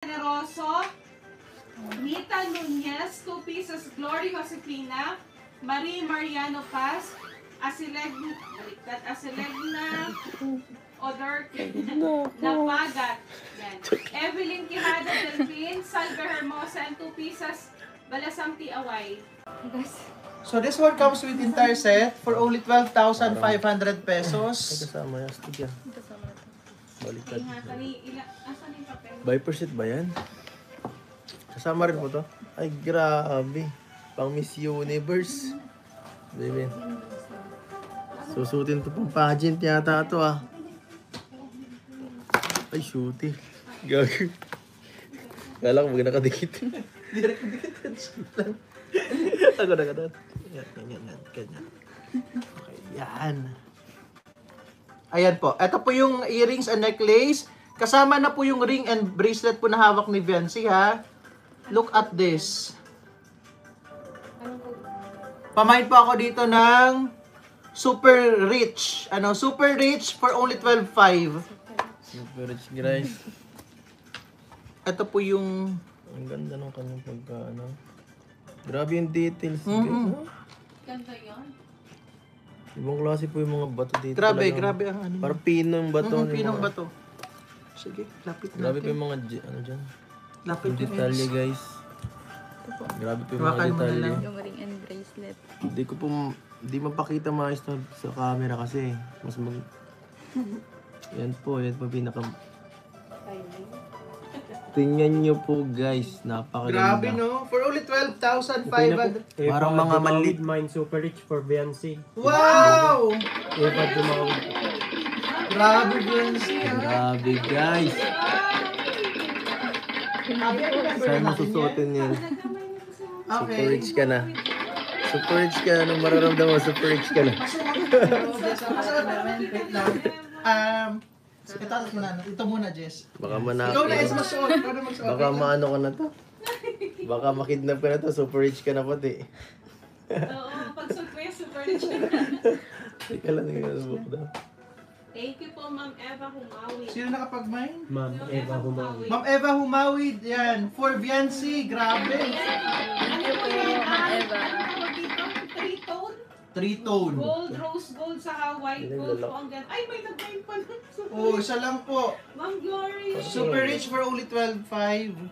Generoso, Rita Nunez, 2 pieces. Glory Josefina, Marie Mariano Paz, Asilegna Odor Napagat. Yan. Evelyn Quijada Delphine, Salve Hermosa, and 2 pieces. Balasamti Away. So this one comes with entire set for only 12,500 pesos. Kasama yung stick yan. Baliktad. Asan yung papel? Viper set ba yan? Kasama rin po to? Ay, grabe. Pang Miss Universe. Baby. Susutin to pang pageant yata to ah. Ay, shooty. Gag. Kala ko mag nakadikit. Ako na ganun. Ganyan. Okay, yan. Ayan po. Ito po yung earrings and necklace. Kasama na po yung ring and bracelet po na hawak ni Viancy ha. Look at this. Pamain po ako dito ng super rich. Super rich for only 12,500. Super rich guys. Ito po yung... Ang ganda ng kanyang pagka Grabe yung details guys. Ganda yan. Ibang klase po yung mga bato dito. Grabe talagang, ang ano. parang pinong bato. yung Pinong mga- bato. Sige, lapit Grabe po natin. yung mga dyan. Lapit Yung yung detalye guys. Grabe po yung mga Hawakan mo na detalye. lang. Yung ring and bracelet. Hindi mapakita maayos sa camera kasi mas yan po pinaka tingnan nyo po guys, napakaganda. Grabe no? For only 12,500. Parang mga maliit. Mine super rich for Beyonce. Wow! Eva Dumao. Grabe Viancy ha. Grabe guys. Saan mo susuotin yan? Super Okay. rich ka na. Super rich ka na. Nung mararamdaman mo, super rich ka na. Wait lang. Ito muna, Jess. Baka Ikaw na is manakit. masuot. Ikaw na magsuot. Baka maano ka na to. Baka makidnap ka na to. Super rich ka na pati. Oo, pag super rich. Teka lang, nagkakasabok daw. Thank you po, Ma'am Eva Humawi. Sino nakapag-mine? Ma'am Eva Humawi. Ma'am Eva Humawi. Yan. For Viancy. Grabe. Ano po yan? Ma'am Eva. Ano tawag dito? 3-tone? 3-tone. Gold, rose gold, saka white Yan ang gold po lalaki. ang ganda. Ay, may nag-nine pa nun. Oh, isa lang po. Ma'am Glory. Super rich for only 12,500.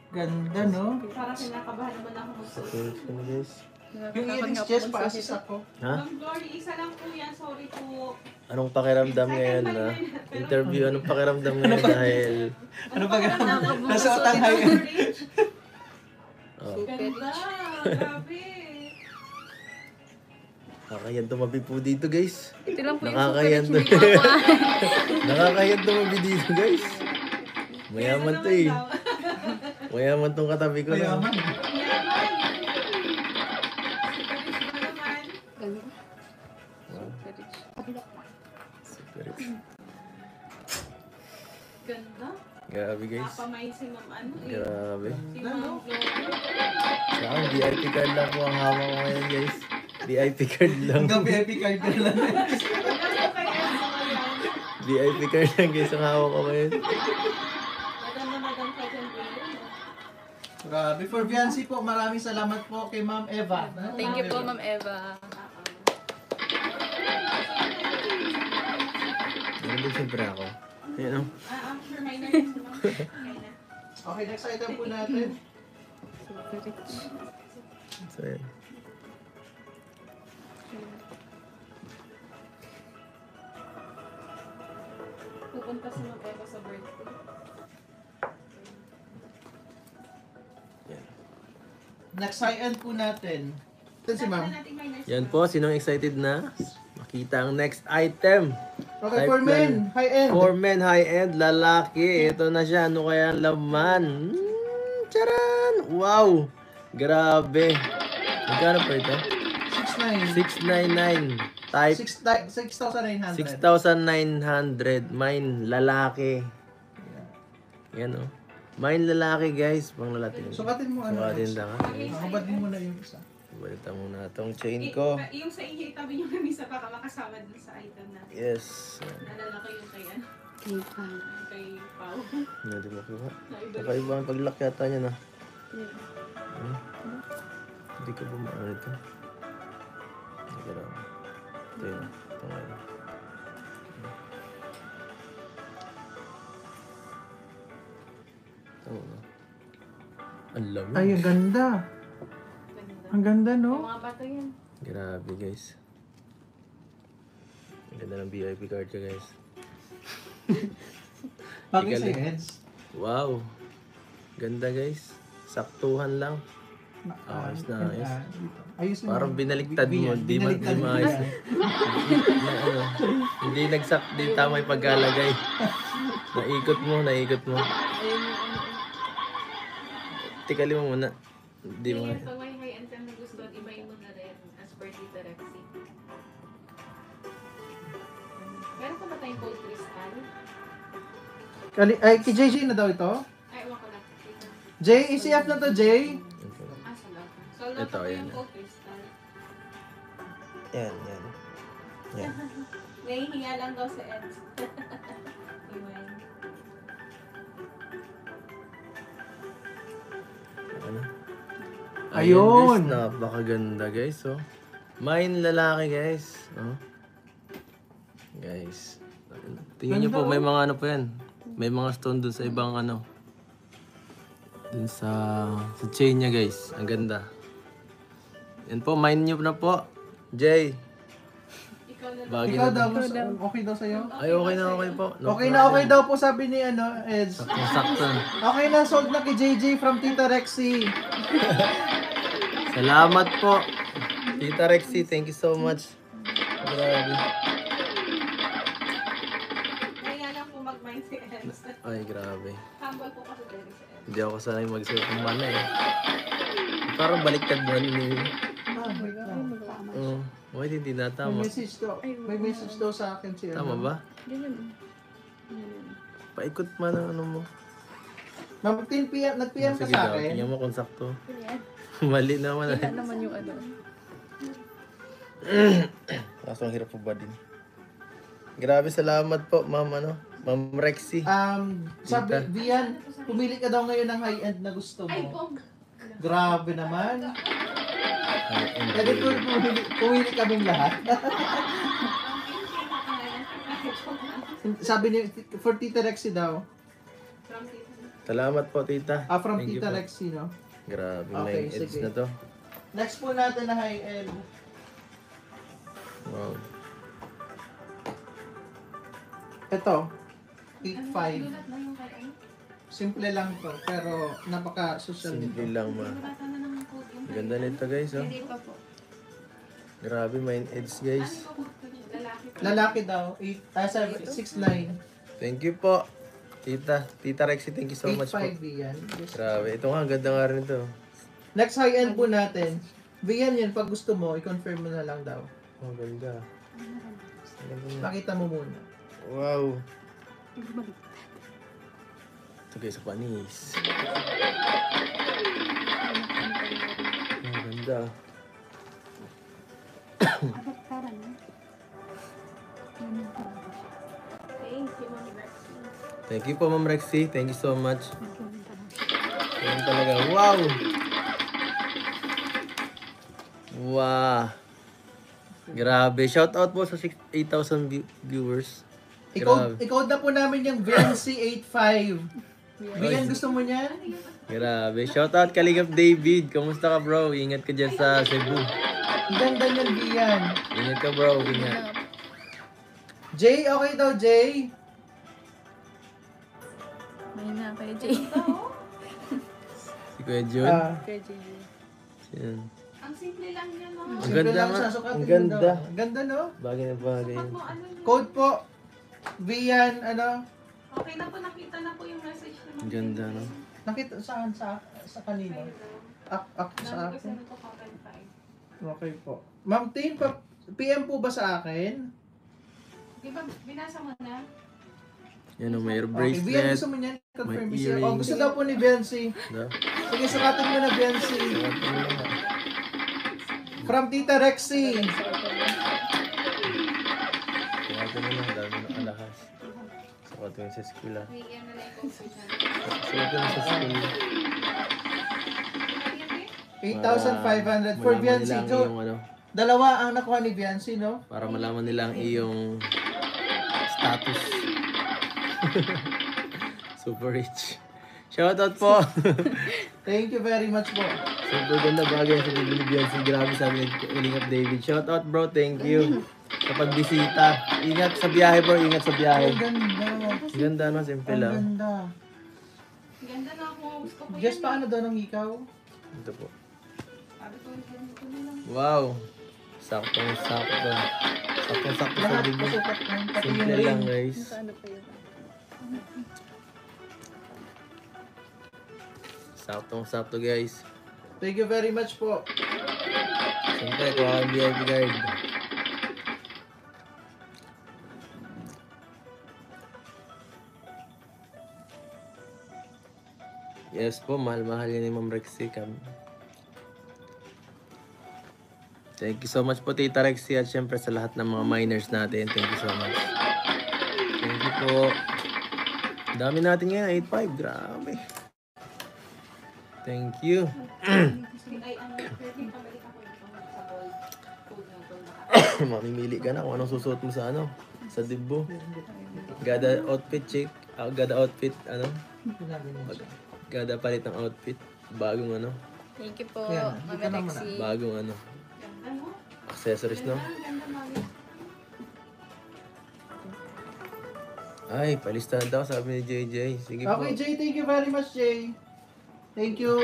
Ganda, no? Parang kinakabahan naman ako magsuot. Super rich ka na guys. Yung earrings, Jess, pa-assist ako. Ha? Ma'am Glory, isa lang po yan. Sorry po. Anong pakiramdam ngayon na? Interview, anong pakiramdam ngayon dahil... Ano ba ganun? Nasa Nasa utanghay. Oh, Ganda. Grabe. nakakayan tumabi po dito guys. Ito lang po yung Nakakayan super rich ni Mama. Nakakayan tumabi dito guys. Mayaman to eh. Mayaman tong katabi ko na. Mayaman. Super rich. Super rich. Ganda. Grabe guys. Napamay si Ma'am ano eh. Grabe. Si Ma'am Glory. Sa akin, VIP card lang po ang hawak ko ngayon guys. VIP card lang. Hanggang VIP card ka lang. Ano kaya sa ngayon? VIP card lang guys ang hawak ko ngayon. Maganda ka dyan, Bruno. Grabe. For Viancy po, maraming salamat po kay Ma'am Eva. Thank you po, Ma'am Eva. Meron din siyempre ako. Ayan o. Sure, may na rin si Ma'am. Okay na. Okay, next item po natin. Super rich. So ayan. Pupunta si Ma'am Eva sa birthday. Next high-end po natin. Ito si Ma'am. Yan po, sinong excited na makita ang next item? Okay, Type for men, high-end. For men, high-end, lalaki. Ito na siya. Ano kaya ang laman? Charan! Wow! Grabe. Magkano pa ito? 6,900. 699. Type 6,900. 6,900. Mine, lalaki. Yan o. Mine, lalaki guys. Pang lalaki. Sukatin mo ano. Sukatin Alex. lang ha. Nakabad mo muna yung isa. Balitan muna itong chain ko. Yung sa inyo, itabi nyo kami sa baka makasama dun sa item na. Yes. Nalala ko yung kay ano, Kita. kay Pao. Hindi makuha. Naibalik. Nakaiba ang pag-lock yata niya na. Yeah. Hindi ka bumaan ito. Hindi lang. Ito yun. Ito ngayon. Ito na. Ang lamig. Ay, ang ganda. Ganda. Ang ganda, Yung no? mga bato yan. Grabe guys. Ang ganda ng VIP card niya guys. Bagay Ikaw sa lang. heads. Wow. Ganda guys. Saktuhan lang. Ayos na ayos. Ayos na. Parang binaliktad mo. Di Binaliktad mo. maayos. Na, ano, hindi di tama yung pagkalagay. Naikot mo. Ayun yung ano. Tikali mo muna. Hindi mo. Yung pag may high-end ka na gusto, ibayin mo na rin as per Tita Rexy. Meron pa ba tayong gold crystal? Ay, kay JJ na daw ito? Ay, ewan ko lang. Tita. Jay, ECF na to, Jay. Ah, sold out. Sold out Ito, po ayan. yung gold crystal. Yan. Yan. Nahihiya lang daw sa Eds. Iwan. Ano? Ayun. Guys, napakaganda guys. Oh. Mine lalaki guys. Oh. Guys. Tingnan niyo po, may mga ano po yan. May mga stone dun sa ibang ano. Dun sa chain niya guys. Ang ganda. Yan po, mine niyo na po. Jay. Ikaw na lang. Bagay Ikaw na daw, po. okay daw sa'yo? Ay, okay na okay po. No Okay na okay daw po sabi ni Eds. Sakto. Okay na, sold na kay JJ from Tita Rexy. Salamat po. Tita Rexy, thank you so much. Grabe. Nahihiya lang po mag-mind si Eds. Ay, grabe. Humble po kasi dali sa Eds. Hindi ako sanay magsuot ng mana eh. Parang baliktad mo ni. Ah, wait lang. Why hindi May natama? message daw. May message daw sa akin si Tama ba? Ganun. Ganun. Paikot man ang ano mo. Ma'am, nag-PM ka Sige sa daw, akin. tingnan mo kung sakto. Ganyan. Mali naman Kita eh. naman yung ano. Kaso ang hirap po ba din? Grabe, salamat po, ma'am ano? Ma'am Rexy. Sabi, Tita. Vian, pumili ka daw ngayon ng high-end na gusto Ay, mo. bong! Grabe naman. Ay, and Lagi ko pumili kaming lahat. Sabi ni, for Tita Rexy daw. From Tita. Salamat po, tita. From Thank you Tita po. Rexy, no? Grabe, Okay, may edge sige. na to. Next po natin na high-end. Wow. Ito, Ano, 8.5. gulat na yung kay ano? Simple lang to, pero napaka-social nito. Simple lang ma. Gulatan na ng code yung kay Ganda nito guys, oh. Hindi pa po. Grabe, may edge guys. Ano po? Lalaki pa. Lalaki daw, 6'9". Thank you po. Tita. Tita Rexy, thank you so much po. 8.5 yan. Grabe, ito nga, ang ganda nga rin ito. Next high-end po natin. Vian yan, pag gusto mo, i-confirm mo na lang daw. Oh, ganda. Pakita mo muna. Wow. Ito guys, sa panis. Oh, ganda. Thank you, Ma'am Rexy. Thank you po, Ma'am Rexy. Thank you so much. Yan talaga. Wow! Wow! Grabe. Shout out po sa 8,000 viewers. Grabe. Ikaw na po namin yung VNC 85. Vian, gusto mo niyan? Grabe. Shout out Kaligap David. Kamusta ka bro? Ingat ka dyan sa Cebu. Ang ganda niyan, Vian. Ingat ka bro. Ingat. Jay, okay daw, Jay? May na kay Jay. Si Kuya Jun. Kay Jay. Yan. Ang simple lang yan, no? Ang Simple ganda lang nga. siya, sukatin Ang mo ganda. daw. Ang ganda, no? Bagay na bagay. Pag mo ano yun. Code po, Vian, ano? Okay na po, nakita na po yung message naman. Ang ganda, no? Nakita saan? Sa kanino? Sa Sabi ko akin? sa ko kapag 5. Okay po. Ma'am Tin, PM po ba sa akin? Di ba, binasa mo na? Yan o, may Okay, Vian, bracelet. gusto mo niyan? Confirm May siya. Oh, earrings. gusto daw po ni Biancy. Da. Sige, sukatin mo na, Biancy. From Tita Rexy. Kaya ito na lang, dami na alahas. Sukat yung sa school ah. Bigyan na lang yung confusion. Sukat yung sa school. 8,500 for Malaman Biancy. nila ang Go. iyong ano, Dalawa ang nakuha ni Biancy, no? para malaman nila ang iyong status. Super rich. Shoutout po. Thank you very much po. Super ganda bagay sa bibili Beyonce. Grabe sabi ni Kalingap David. Shoutout bro, thank you. Sa pagbisita. Ingat sa biyahe bro, ingat sa biyahe. Ang ganda. Ganda no, simple Ang lang. ganda. Ganda na ako. Gusto ko Just paano daw ng ikaw? Ito po. Sabi ko, ganito na lang. Wow. Saktong-sakto. Saktong-sakto sa Lahat bibili. pasukat ng pati yung Simple lang ring. guys. Ano pa yun? Saktong-sakto guys. Thank you very much po. Siyempre, kuha kang VIP guard. Yes po, mahal-mahal yan ni Ma'am Rexy. Thank you so much po Tita Rexy at syempre sa lahat ng mga miners natin. Thank you so much. Thank you po. Dami natin ngayon, 8.5. Grabe. Thank you. Ay, ano, pwede pabalik ako nito sa gold. Gold na gold. Mamimili ka na kung anong susuot mo sa ano, sa dibbo. Gada outfit check, gada outfit ano, gada palit ng outfit, bagong ano, Thank you po, Ayan, Mama dito naman Lexi. bagong ano, Ganda mo. accessories no. Ganda, mami. Ay, palistahan daw sabi ni JJ. Sige po. Okay, Jay. Thank you very much, Jay. Thank you.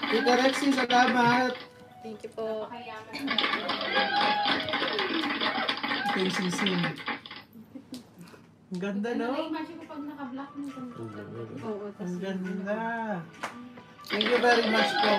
Tita Rexy, salamat. Thank you po. Kayaman. Thank you, Sing. Ang ganda, no? Na-imagine ko pag naka-block mo. ganito. Oo, Ang ganda. Thank you very much po.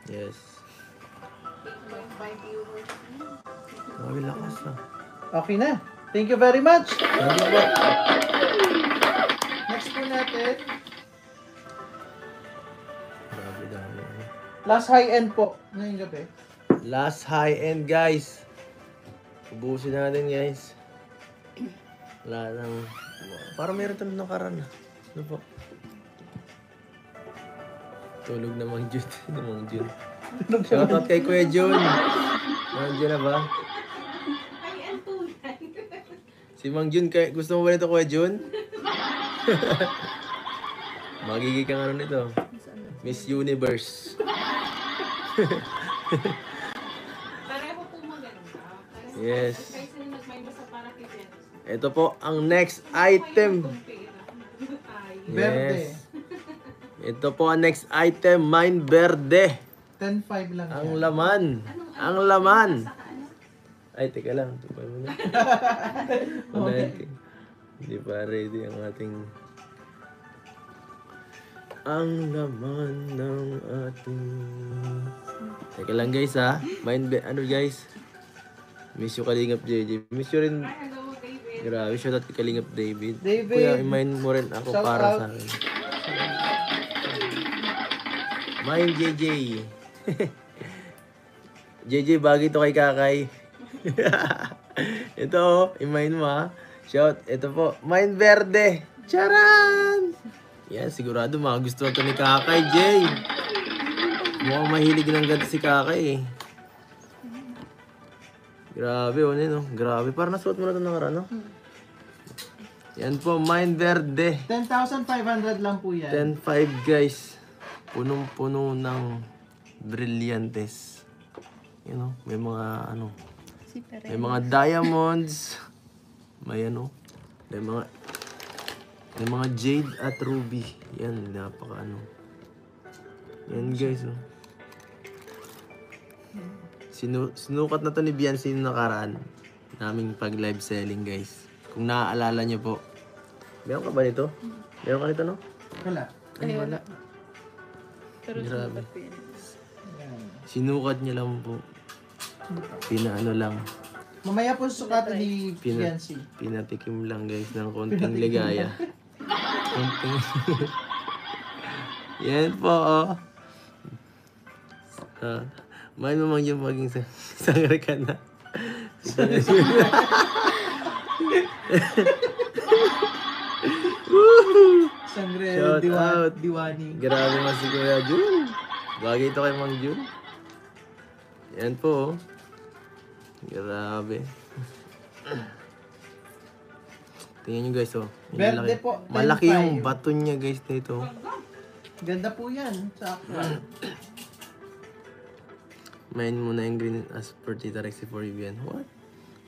Yes. 8.5 viewers. Grabe lakas ah. Okay na. Thank you very much. Thank you po. Next po natin, Grabe dami. ano. last high-end po ngayong gabi. Last high end guys. Ubusin natin guys. Wala nang, parang meron tayo ng karan. Ano po? Tulog na Mang Jun. Mang Jun. Shoutout kay Kuya Jun. Nandiyan na ba? Ay, ang tunay. Si Mang Jun, gusto mo ba nito Kuya Jun? Magiging kang ano nito? Miss Universe. Pareho po maganda. Pareho Yes. Kahit sila nag-mind basta para kay Jen. Ito po ang next item. Ay. Verde. Yes. Ito po ang next item, Mine Verde. 10.5 lang Ang yan. laman. Ang laman. Ay, teka lang. Tupay mo na. Hindi pa ready ang ating... Ang laman ng ating... Teka lang guys ha. Ano guys? Miss you Kalingap JJ. Miss you rin. Ay, hello, David. Grabe, shoutout kay Kalingap David. David. Kuya, i-mine mo rin ako Shout para out. sa akin. Mine JJ. JJ, bagay to kay Kakay. Ito oh, i-mine mo ha. Shout, ito po. Mine Verde. Charan! Yan, sigurado magustuhan to ni Kakay, Jay. Mukhang mahilig ng ganito si Kakay eh. Grabe, oh, no? Grabe, parang nasuot mo na ito ng ano? Yan po, Mine Verde. 10,500 lang po yan. 10.5 guys. Punong-puno ng brilliantes. You know, may mga ano, Si Pere. may mga diamonds. May ano, may mga jade at ruby. Yan, napaka ano. Yan guys, oh. Sinukat na to ni Biancy nung nakaraan. Naming pag live selling guys. Kung naaalala nyo po. Meron ka ba nito? Meron ka nito no? Wala. Ay, wala. Pero Grabe. sulat po yan. Yan. Sinukat niya lang po. Pinaano lang. Mamaya po sukatan ni Pina- Biancy. Pinatikim lang guys ng konting ligaya. Konting... Yan po, oh. Main mo mang yung maging sangre ka na. Sangre, Shout out. diwani. Grabe mas si Kuya Jun. Bagay ito kay Mang Jun. Yan po, oh. Grabe. Tingnan nyo guys, oh. Yung Verde malaki. po, Malaki 10-5. yung bato niya guys nito. Ganda po yan. Sakto. Main mo na yung green as per Tita Rexy for Vivian. What?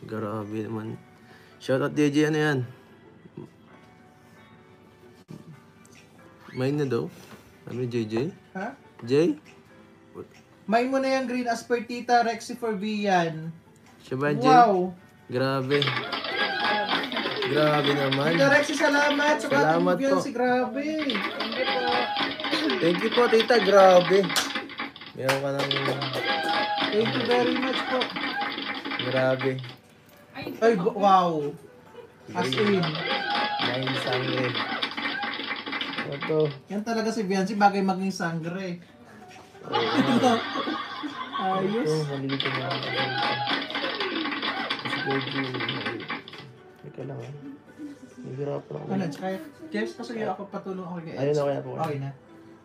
Grabe naman. Shoutout DJ, ano yan? Main na daw. Ano JJ? Ha? Jay? Main mo na yung green as per Tita Rexy for Vian. Siya ba Jay? Wow! Grabe. Grabe naman. Tita Rexy, salamat. Sa Salamat ating po. si grabe. Thank you po, Tita. Grabe. Meron ka ng... Thank you very much po. Grabe. Ay, wow. As in. Main sangre. Ito. Yan talaga si Viancy, bagay maging sangre. Ayos. Ito, malilito na ako. Kasi Goji. Teka lang, ah. Nahihirapan ako. Ano, kaya, Jess, pasuyo ako, patulong ako kay Eds. Ayun na kaya po. Okay na.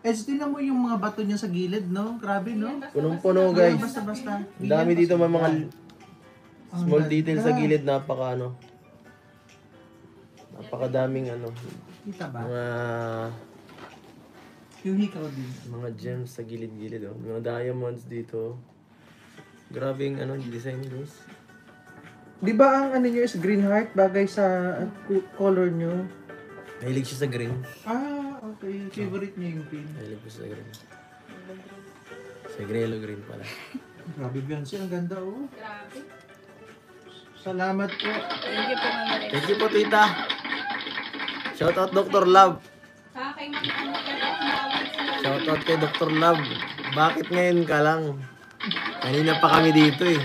Eds, tinan mo yung mga bato niya sa gilid, no? Grabe, no? Punong-puno, guys. Basta-basta. Ang dami dito may mga Ang small ganda. details sa gilid. Napaka ano. Napakadaming ano. Kita ba? Mga Yung hikaw din. mga gems sa gilid-gilid. Oh. Mga diamonds dito. Grabe yung ano, design guys. Di ba ang ano nyo is green heart bagay sa color nyo? Mahilig siya sa green. Ah, okay. Favorite niya yung green. Mahilig ko sa green. Sa green, yellow green pala. Grabe, Beyonce. Ang ganda, oh. Grabe. Salamat po. Thank you po, Mama Rex. Thank you po, Tita. Shoutout Dr. Love. Saka kay Mami Ano, pero umawag sila. Shoutout kay Dr. Love. Bakit ngayon ka lang? Kanina pa kami dito eh.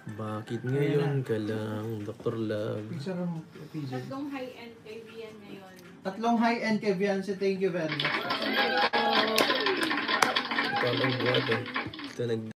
Bakit ngayon ka lang, Dr. Love? Picture mo, PJ. Tatlong high-end kay Vian ngayon. Tatlong high-end kay Beyonce. Thank you very much. Ito ang buhat eh. Ito nag